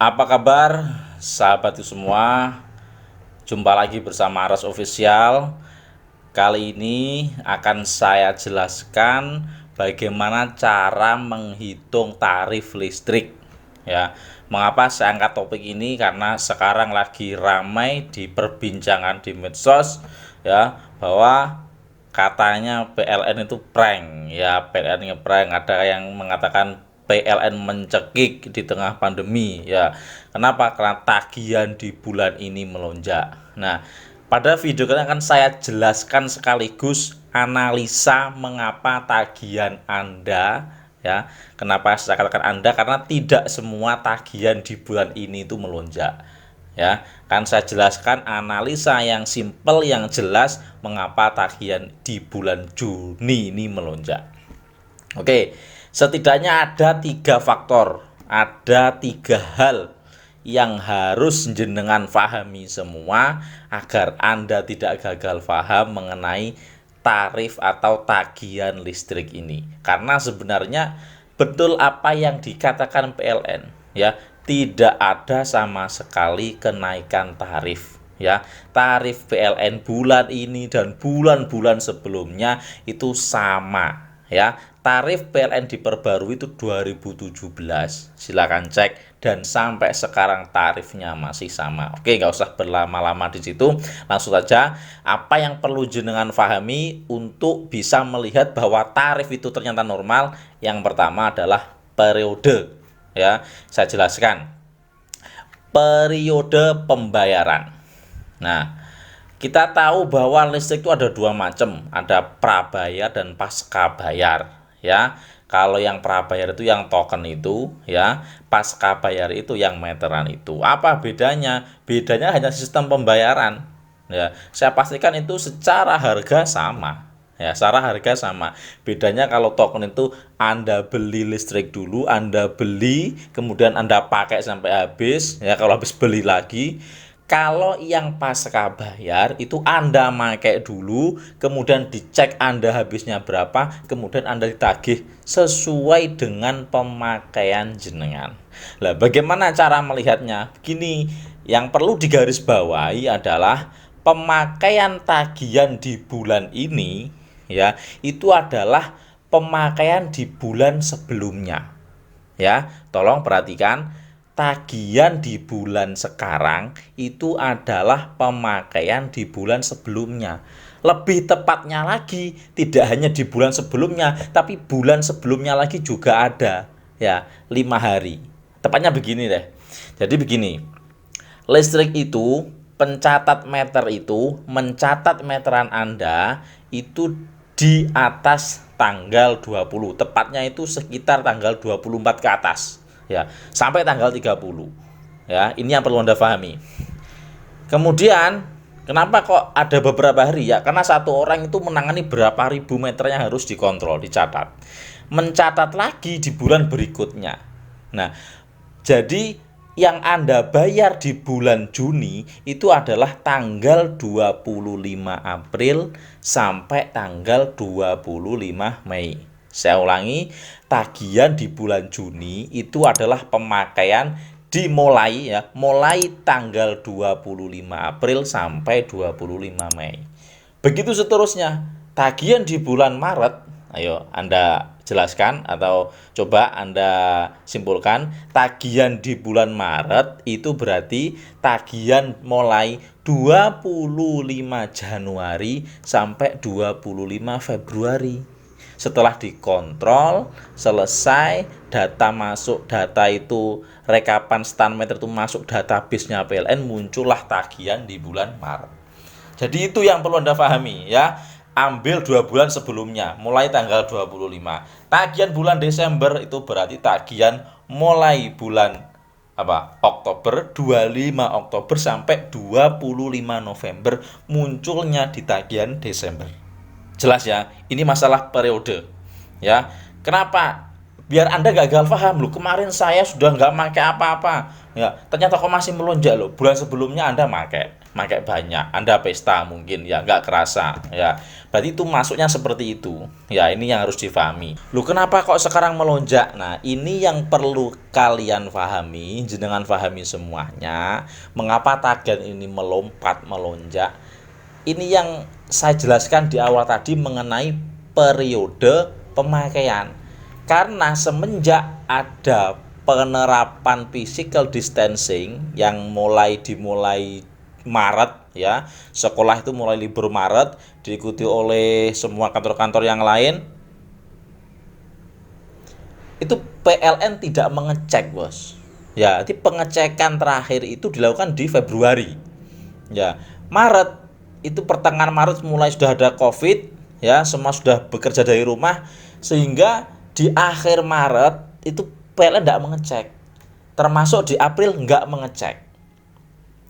Apa kabar sahabat semua? Jumpa lagi bersama Aras Official. Kali ini akan saya jelaskan bagaimana cara menghitung tarif listrik. Ya, mengapa saya angkat topik ini? Karena sekarang lagi ramai di perbincangan di medsos, ya, bahwa katanya PLN itu prank. Ya, PLN ngeprank. Ada yang mengatakan PLN mencekik di tengah pandemi. Ya, kenapa? Karena tagihan di bulan ini melonjak. Nah, pada video kali ini akan saya jelaskan sekaligus analisa mengapa tagihan Anda, ya, kenapa saya katakan Anda, karena tidak semua tagihan di bulan ini itu melonjak. Ya, kan saya jelaskan analisa yang simpel, yang jelas mengapa tagihan di bulan Juni ini melonjak. Oke, setidaknya ada 3 faktor, ada 3 hal yang harus jenengan pahami semua agar Anda tidak gagal paham mengenai tarif atau tagihan listrik ini. Karena sebenarnya betul apa yang dikatakan PLN, ya, tidak ada sama sekali kenaikan tarif. Ya, tarif PLN bulan ini dan bulan-bulan sebelumnya itu sama. Ya, tarif PLN diperbarui itu 2017. Silakan cek, dan sampai sekarang tarifnya masih sama. Oke, nggak usah berlama-lama di situ. Langsung saja, apa yang perlu jenengan pahami untuk bisa melihat bahwa tarif itu ternyata normal? Yang pertama adalah periode. Ya, saya jelaskan. Periode pembayaran. Nah, kita tahu bahwa listrik itu ada 2 macam, ada prabayar dan pasca bayar, ya. Kalau yang prabayar itu yang token itu, ya. Pasca bayar itu yang meteran itu. Apa bedanya? Bedanya hanya sistem pembayaran. Ya, saya pastikan itu secara harga sama. Ya, secara harga sama. Bedanya kalau token itu Anda beli listrik dulu, Anda beli, kemudian Anda pakai sampai habis, ya, kalau habis beli lagi. Kalau yang pasca bayar itu Anda pakai dulu, kemudian dicek Anda habisnya berapa, kemudian Anda ditagih sesuai dengan pemakaian jenengan. Lah, bagaimana cara melihatnya? Begini, yang perlu digarisbawahi adalah pemakaian tagihan di bulan ini, ya, itu adalah pemakaian di bulan sebelumnya. Ya, tolong perhatikan, tagihan di bulan sekarang itu adalah pemakaian di bulan sebelumnya. Lebih tepatnya lagi, tidak hanya di bulan sebelumnya, tapi bulan sebelumnya lagi juga ada, ya, 5 hari. Tepatnya begini deh. Jadi begini, listrik itu, pencatat meter itu mencatat meteran Anda itu di atas tanggal 20. Tepatnya itu sekitar tanggal 24 ke atas, ya, sampai tanggal 30. Ya, ini yang perlu Anda pahami. Kemudian, kenapa kok ada beberapa hari? Ya, karena satu orang itu menangani berapa ribu meter yang harus dikontrol, dicatat. Mencatat lagi di bulan berikutnya. Nah, jadi yang Anda bayar di bulan Juni itu adalah tanggal 25 April sampai tanggal 25 Mei. Saya ulangi, tagihan di bulan Juni itu adalah pemakaian dimulai, ya, mulai tanggal 25 April sampai 25 Mei. Begitu seterusnya. Tagihan di bulan Maret, ayo Anda jelaskan atau coba Anda simpulkan. Tagihan di bulan Maret itu berarti tagihan mulai 25 Januari sampai 25 Februari. Setelah dikontrol, selesai, data masuk, data itu rekapan stand meter itu masuk database-nya PLN, muncullah tagihan di bulan Maret. Jadi itu yang perlu Anda pahami, ya. Ambil 2 bulan sebelumnya, mulai tanggal 25. Tagihan bulan Desember itu berarti tagihan mulai bulan Oktober, 25 Oktober sampai 25 November munculnya di tagihan Desember. Jelas ya, ini masalah periode, ya. Kenapa? Biar Anda gagal paham, loh, kemarin saya sudah nggak pakai apa-apa, ya, ternyata kok masih melonjak, loh, bulan sebelumnya Anda pakai. pakai banyak, Anda pesta mungkin ya nggak kerasa ya. Berarti itu masuknya seperti itu. Ya, ini yang harus difahami. Lu kenapa kok sekarang melonjak? Nah, ini yang perlu kalian pahami, jenengan pahami semuanya. Mengapa tagihan ini melompat, melonjak? Ini yang saya jelaskan di awal tadi mengenai periode pemakaian. Karena semenjak ada penerapan physical distancing yang dimulai Maret ya, sekolah itu mulai libur Maret, diikuti oleh semua kantor-kantor yang lain, itu PLN tidak mengecek, bos. Ya, jadi pengecekan terakhir itu dilakukan di Februari. Ya, Maret itu pertengahan Maret mulai sudah ada COVID, ya, semua sudah bekerja dari rumah, sehingga di akhir Maret itu PLN tidak mengecek, termasuk di April nggak mengecek.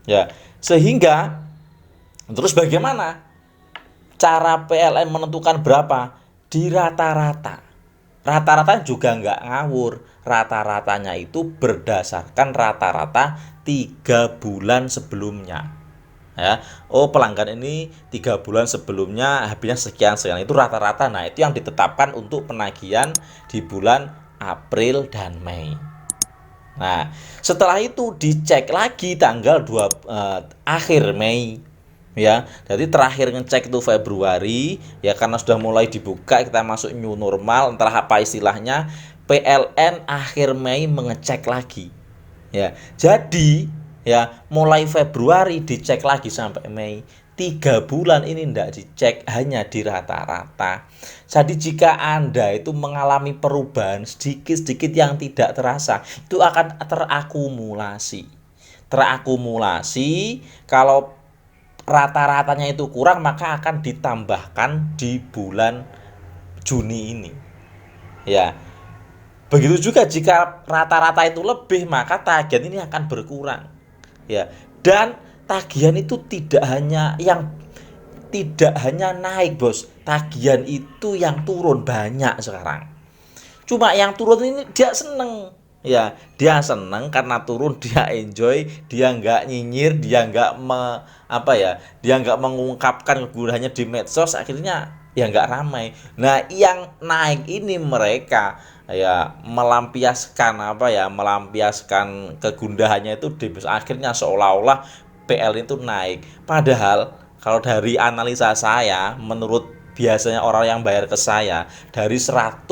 Ya, sehingga terus bagaimana cara PLN menentukan berapa? Di rata-rata. Rata-rata juga nggak ngawur. Rata-ratanya itu berdasarkan rata-rata 3 bulan sebelumnya. Ya, oh pelanggan ini 3 bulan sebelumnya habisnya sekian-sekian, itu rata-rata. Nah, itu yang ditetapkan untuk penagihan di bulan April dan Mei. Nah, setelah itu dicek lagi tanggal akhir Mei ya. Jadi terakhir ngecek itu Februari ya, karena sudah mulai dibuka, kita masuk new normal, entah apa istilahnya. PLN akhir Mei mengecek lagi. Ya. Jadi ya mulai Februari dicek lagi sampai Mei. 3 bulan ini tidak dicek, hanya di rata-rata. Jadi jika Anda itu mengalami perubahan sedikit-sedikit yang tidak terasa, itu akan terakumulasi. Kalau rata-ratanya itu kurang, maka akan ditambahkan di bulan Juni ini. Ya. Begitu juga jika rata-rata itu lebih, maka tagihan ini akan berkurang. Ya. Dan tagihan itu tidak hanya naik, bos. Tagihan itu yang turun banyak sekarang. Cuma yang turun ini dia seneng. Ya, dia seneng karena turun, dia enjoy, dia nggak nyinyir, dia nggak dia nggak mengungkapkan kegundahannya di medsos, akhirnya ya nggak ramai. Nah, yang naik ini mereka ya melampiaskan kegundahannya itu akhirnya seolah-olah PL itu naik. Padahal kalau dari analisa saya, menurut biasanya orang yang bayar ke saya, dari 100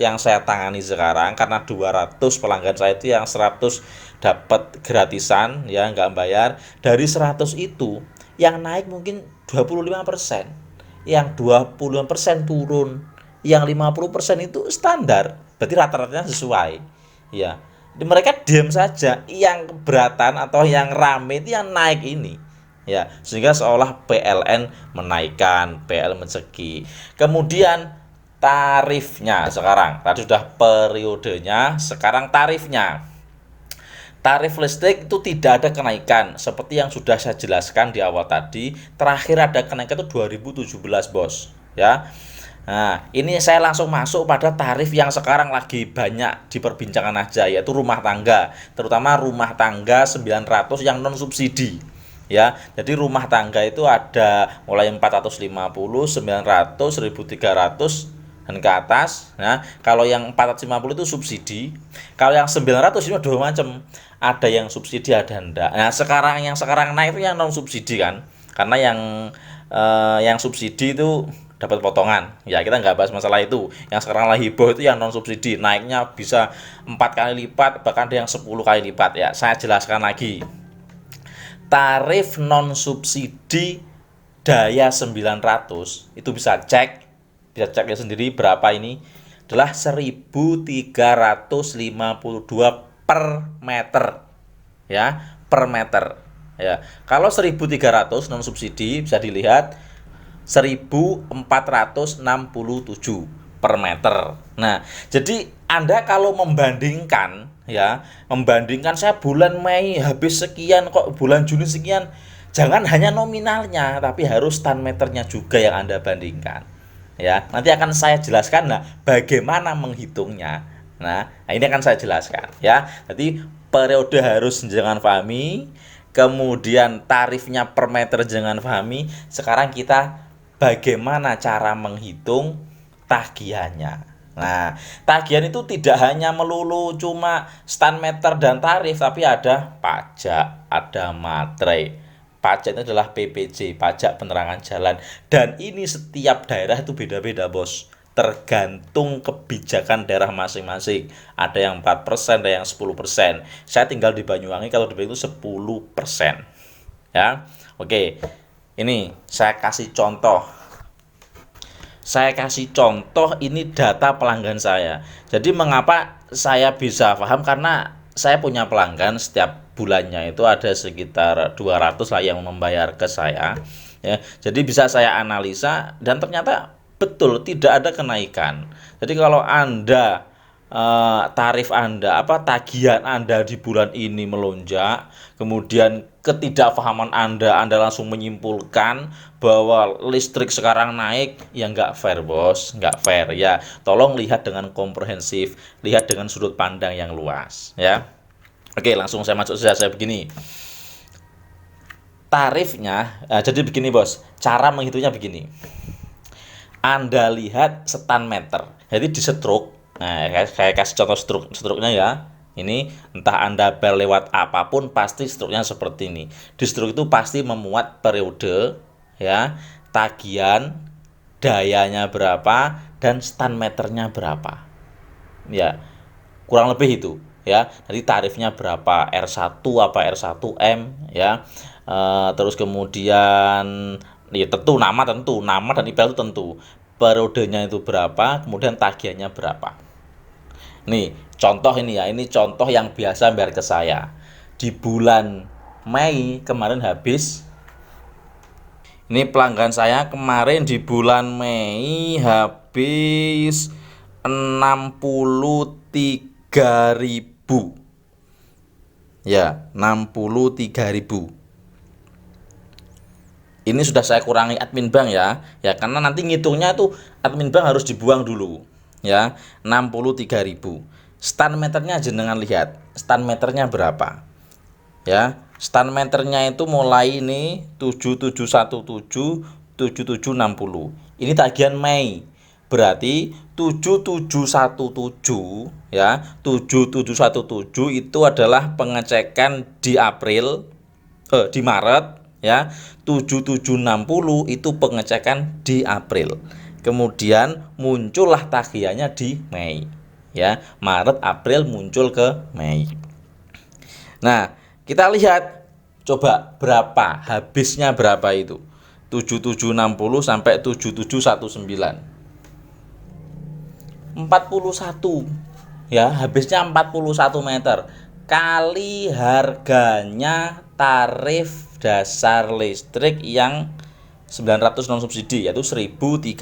yang saya tangani sekarang, karena 200 pelanggan saya itu yang 100 dapat gratisan ya, nggak bayar. Dari 100 itu yang naik mungkin 25%, yang 25% turun, yang 50% itu standar. Berarti rata-ratanya sesuai ya. Mereka diam saja, yang keberatan atau yang rame itu yang naik ini ya, sehingga seolah PLN menaikkan, PLN mencegi. Kemudian tarifnya sekarang, tadi sudah periodenya, sekarang tarifnya. Tarif listrik itu tidak ada kenaikan, seperti yang sudah saya jelaskan di awal tadi. Terakhir ada kenaikan itu 2017, bos ya. Nah, ini saya langsung masuk pada tarif yang sekarang lagi banyak diperbincangkan aja, yaitu rumah tangga, terutama rumah tangga 900 yang non subsidi ya. Jadi rumah tangga itu ada mulai 450, 900, 1300 dan ke atas. Nah, kalau yang 450 itu subsidi. Kalau yang 900 ini dua macam. Ada yang subsidi, ada enggak. Nah, yang sekarang naik itu yang non subsidi kan. Karena yang subsidi itu dapat potongan. Ya, kita nggak bahas masalah itu. Yang sekarang lagi heboh itu yang non subsidi, naiknya bisa 4 kali lipat, bahkan ada yang 10 kali lipat ya. Saya jelaskan lagi. Tarif non subsidi daya 900 itu bisa cek ya sendiri berapa ini, adalah 1.352 per meter ya, per meter ya. Kalau 1.300 non subsidi bisa dilihat 1.467 per meter. Nah, jadi Anda kalau membandingkan saya bulan Mei habis sekian, kok bulan Juni sekian, jangan hanya nominalnya, tapi harus stand meternya juga yang Anda bandingkan. Ya, nanti akan saya jelaskan bagaimana menghitungnya. Nah, ini akan saya jelaskan ya. Jadi periode harus jangan pahami, kemudian tarifnya per meter jangan pahami. Sekarang kita bagaimana cara menghitung tagihannya. Nah, tagihan itu tidak hanya melulu cuma stand meter dan tarif, tapi ada pajak, ada materai. Pajak itu adalah PPJ, pajak penerangan jalan. Dan ini setiap daerah itu beda-beda, Bos. Tergantung kebijakan daerah masing-masing. Ada yang 4%, ada yang 10%. Saya tinggal di Banyuwangi, kalau di Banyuwangi itu 10%. Ya. Oke. Ini saya kasih contoh. Ini data pelanggan saya. Jadi mengapa saya bisa paham, karena saya punya pelanggan setiap bulannya itu ada sekitar 200 lah yang membayar ke saya, ya. Jadi bisa saya analisa dan ternyata betul tidak ada kenaikan. Jadi kalau Anda tarif Anda, tagihan Anda di bulan ini melonjak, kemudian ketidakpahaman Anda langsung menyimpulkan bahwa listrik sekarang naik, ya nggak fair, Bos, nggak fair ya. Tolong lihat dengan komprehensif, lihat dengan sudut pandang yang luas, ya. Oke, langsung saya masuk saja. Saya begini. Tarifnya, jadi begini, Bos. Cara menghitungnya begini. Anda lihat stand meter. Jadi di stroke. Nah, saya kasih contoh stroke-nya ya. Ini entah Anda bel lewat apapun, pasti stroke-nya seperti ini. Di stroke itu pasti memuat periode, ya, tagihan, dayanya berapa, dan stand meternya berapa. Ya, kurang lebih itu, ya. Jadi tarifnya berapa, R1 apa R1M, ya. Terus kemudian ya tentu nama dan IPL itu tentu. Periodenya itu berapa, kemudian tagihannya berapa. Nih, contoh ini ya, ini contoh yang biasa bayar ke saya. Di bulan Mei kemarin habis. Ini pelanggan saya kemarin di bulan Mei habis 63.000. Ya, 63.000. Ini sudah saya kurangi admin bank ya. Ya, karena nanti ngitungnya itu admin bank harus dibuang dulu. Ya, 63.000. Stand meternya jenengan lihat. Stand meternya berapa? Ya, stand meternya itu mulai ini 7717, 7760. Ini tagihan Mei. Berarti 7717, ya. 7717 itu adalah pengecekan di di Maret, ya. 7760 itu pengecekan di April. Kemudian muncullah tagihannya di Mei, ya. Maret, April muncul ke Mei. Nah, kita lihat coba berapa habisnya, berapa itu 7760 sampai 7719, 41, ya. Habisnya 41 meter kali harganya tarif dasar listrik yang 900 non subsidi, yaitu 1.350,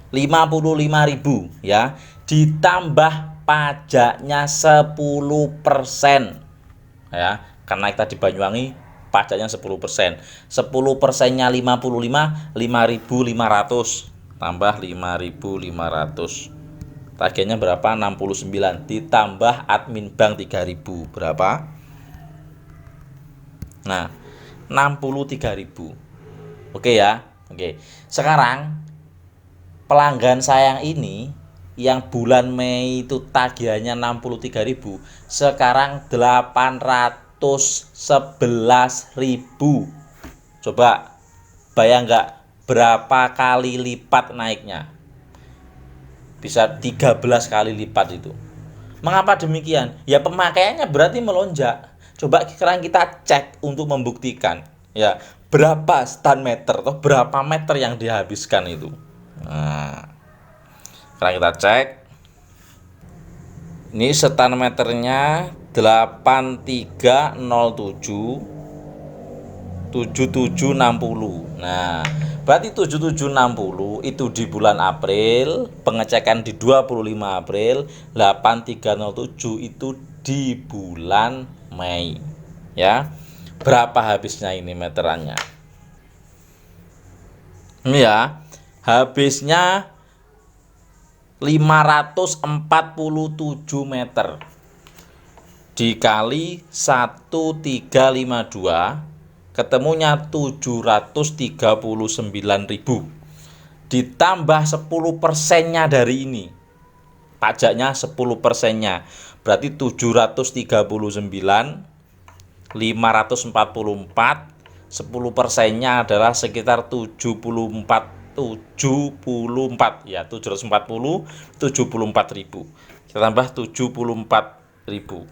55.000, ya, ditambah pajaknya 10%, ya, karena kita di Banyuwangi pajaknya 10%. 10%-nya 55, 5.500 tambah 5.500. Tagihannya berapa? 69 ditambah admin bank 3.000 berapa? Nah, 63.000. Oke ya. Oke. Sekarang pelanggan saya ini yang bulan Mei itu tagihannya 63.000, sekarang 811.000. Coba bayang nggak berapa kali lipat naiknya? Bisa 13 kali lipat itu. Mengapa demikian? Ya pemakaiannya berarti melonjak. Coba sekarang kita cek untuk membuktikan, ya, berapa stand meter atau berapa meter yang dihabiskan itu. Nah, sekarang kita cek. Ini stand meternya 8307 7760. Nah, berarti 7760 itu di bulan April, pengecekan di 25 April, 8307 itu di bulan Mei. Ya. Berapa habisnya ini meterannya? Ini ya, habisnya 547 meter dikali 1352 ketemunya 739.000 ditambah 10%-nya dari ini. Pajaknya 10%-nya. Berarti 739 544, 10%-nya adalah sekitar 74 ya, 740 74.000. Kita tambah 74.000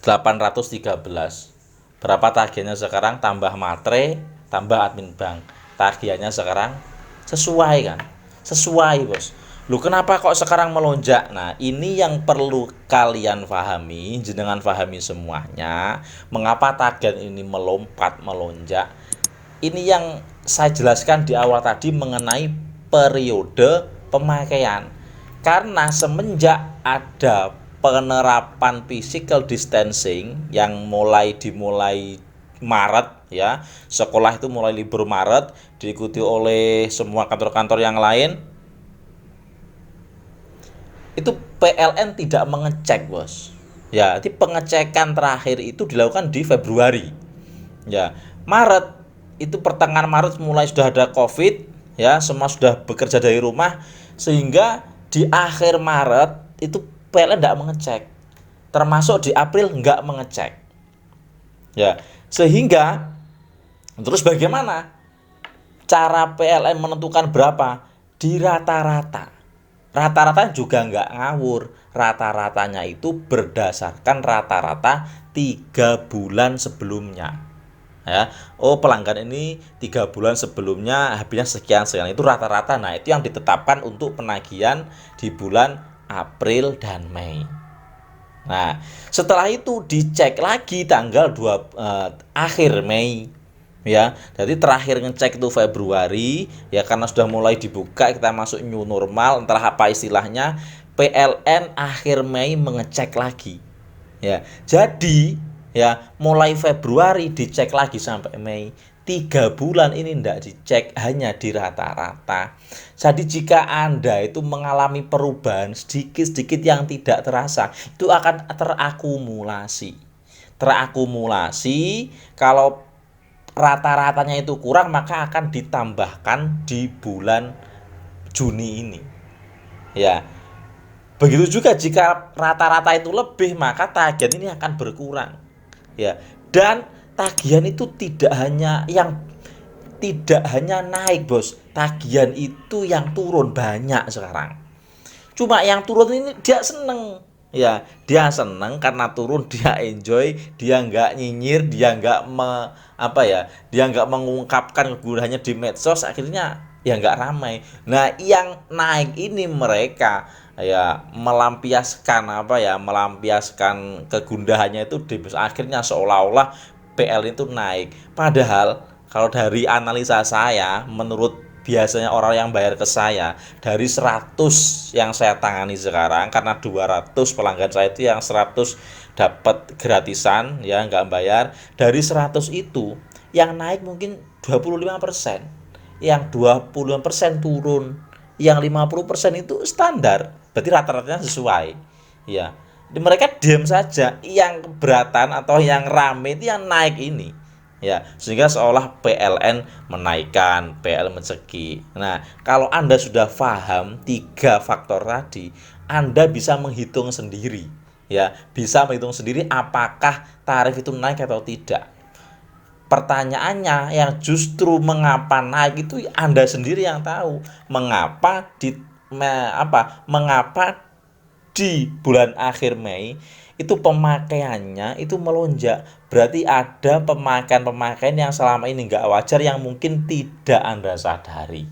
813. Berapa tagihannya sekarang? Tambah matre, tambah admin bank. Tagihannya sekarang sesuai kan? Sesuai, Bos. Lu kenapa kok sekarang melonjak? Nah, ini yang perlu kalian pahami, jenengan pahami semuanya. Mengapa tagihan ini melonjak? Ini yang saya jelaskan di awal tadi mengenai periode pemakaian. Karena semenjak ada penerapan physical distancing yang dimulai Maret ya, sekolah itu mulai libur Maret, diikuti oleh semua kantor-kantor yang lain. Itu PLN tidak mengecek, Bos. Ya, jadi pengecekan terakhir itu dilakukan di Februari. Ya, Maret itu pertengahan Maret mulai sudah ada Covid, ya, semua sudah bekerja dari rumah sehingga di akhir Maret itu PLN tidak mengecek. Termasuk di April nggak mengecek. Ya, sehingga terus bagaimana cara PLN menentukan berapa? Di rata-rata. Rata-rata juga nggak ngawur. Rata-ratanya itu berdasarkan rata-rata 3 bulan sebelumnya. Ya, oh pelanggan ini 3 bulan sebelumnya habisnya sekian-sekian, itu rata-rata. Nah, itu yang ditetapkan untuk penagihan di bulan April dan Mei. Nah, setelah itu dicek lagi tanggal akhir Mei. Ya, jadi terakhir ngecek itu Februari ya, karena sudah mulai dibuka, kita masuk new normal, entah apa istilahnya. PLN akhir Mei mengecek lagi. Ya, jadi ya mulai Februari dicek lagi sampai Mei. 3 bulan ini tidak dicek, hanya di rata-rata. Jadi jika Anda itu mengalami perubahan sedikit-sedikit yang tidak terasa, itu akan terakumulasi. Kalau rata-ratanya itu kurang, maka akan ditambahkan di bulan Juni ini. Ya. Begitu juga jika rata-rata itu lebih, maka tagihan ini akan berkurang. Ya. Dan tagihan itu tidak hanya naik, Bos. Tagihan itu yang turun banyak sekarang. Cuma yang turun ini dia seneng. Ya, dia seneng karena turun, dia enjoy, dia nggak nyinyir, dia nggak dia nggak mengungkapkan kegundahannya di medsos, akhirnya ya nggak ramai. Nah, yang naik ini mereka ya melampiaskan kegundahannya itu akhirnya seolah-olah PL itu naik. Padahal kalau dari analisa saya, menurut biasanya orang yang bayar ke saya, dari 100 yang saya tangani sekarang, karena 200 pelanggan saya itu yang 100 dapat gratisan ya, nggak bayar. Dari 100 itu yang naik mungkin 25%, yang 25% turun, yang 50% itu standar. Berarti rata-ratanya sesuai ya. Mereka diam saja. Yang keberatan atau yang rame itu yang naik ini ya, sehingga seolah PLN menaikkan, PLN mencekik. Nah, kalau Anda sudah paham 3 faktor tadi, Anda bisa menghitung sendiri ya, apakah tarif itu naik atau tidak. Pertanyaannya yang justru mengapa naik itu Anda sendiri yang tahu. Mengapa di bulan akhir Mei itu pemakaiannya itu melonjak? Berarti ada pemakaian yang selama ini nggak wajar, yang mungkin tidak Anda sadari.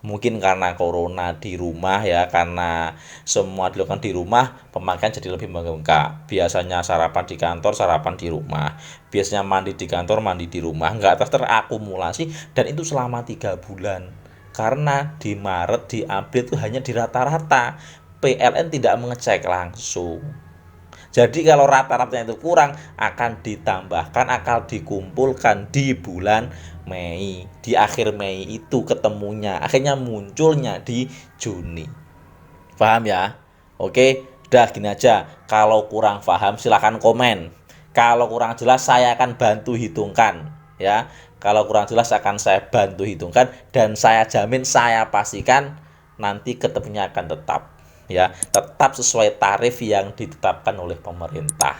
Mungkin karena corona di rumah ya, karena semua dilakukan di rumah, pemakaian jadi lebih membengkak. Biasanya sarapan di kantor, sarapan di rumah. Biasanya mandi di kantor, mandi di rumah. Nggak terakumulasi, dan itu selama 3 bulan. Karena di Maret, di April itu hanya di rata-rata. PLN tidak mengecek langsung. Jadi kalau rata-ratanya itu kurang, akan ditambahkan, akan dikumpulkan di bulan Mei. Di akhir Mei itu ketemunya, akhirnya munculnya di Juni. Paham ya? Oke, udah gini aja. Kalau kurang paham silahkan komen. Kalau kurang jelas saya akan bantu hitungkan ya. Kalau kurang jelas akan saya bantu hitungkan dan saya jamin, saya pastikan nanti ketemunya akan tetap ya, tetap sesuai tarif yang ditetapkan oleh pemerintah.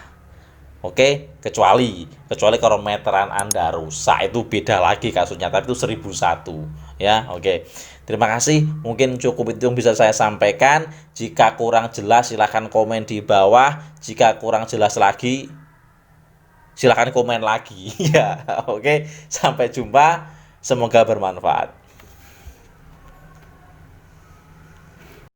Oke, kecuali kalau meteran Anda rusak, itu beda lagi kasusnya, tapi itu 1001 ya. Oke. Terima kasih, mungkin cukup itu yang bisa saya sampaikan. Jika kurang jelas silahkan komen di bawah. Jika kurang jelas lagi silahkan komen lagi ya. Oke, sampai jumpa. Semoga bermanfaat.